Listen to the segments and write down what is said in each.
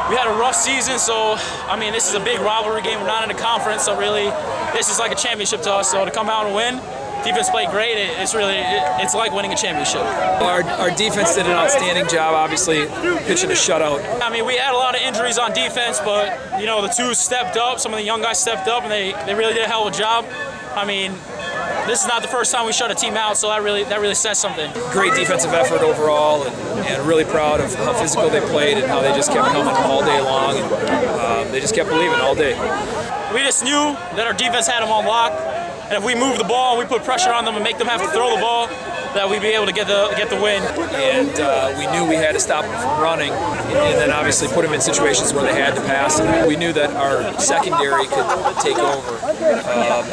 We had a rough season, so I mean, this is a big rivalry game. We're not in the conference, so really, this is like a championship to us. So to come out and win, defense played great. It's like winning a championship. Our defense did an outstanding job, obviously pitching a shutout. I mean, we had a lot of injuries on defense, but you know, the two stepped up. Some of the young guys stepped up, and they really did a hell of a job. I mean, this is not the first time we shut a team out, so that really says something. Great defensive effort overall, and really proud of how physical they played and how they just kept coming all day long, and they just kept believing all day. We just knew that our defense had them on lock, and if we move the ball and we put pressure on them and make them have to throw the ball, that we'd be able to get the win. And we knew we had to stop them from running, and then obviously put them in situations where they had to pass. And we knew that our secondary could take over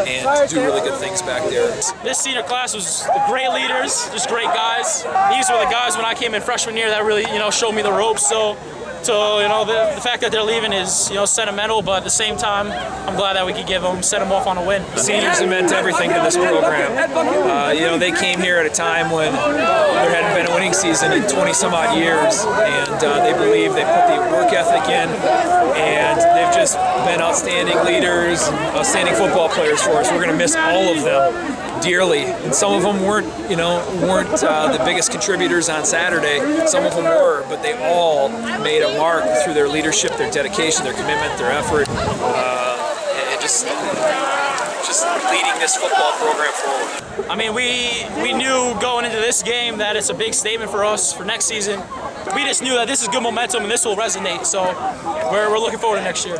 and do really good things back there. This senior class was great leaders, just great guys. These were the guys when I came in freshman year that really showed me the ropes. So the fact that they're leaving is sentimental, but at the same time, I'm glad that we could set them off on a win. Seniors have meant everything to this program. They came here at a time when there hadn't been a winning season in 20 some odd years, and they believe they put the work ethic in, and they've just been outstanding leaders, outstanding football players for us. We're going to miss all of them dearly, and some of them weren't the biggest contributors on Saturday. Some of them were, but they all made a mark through their leadership, their dedication, their commitment, their effort, and just leading this football program forward. I mean, we knew going into this game that it's a big statement for us for next season. We just knew that this is good momentum and this will resonate. So we're looking forward to next year.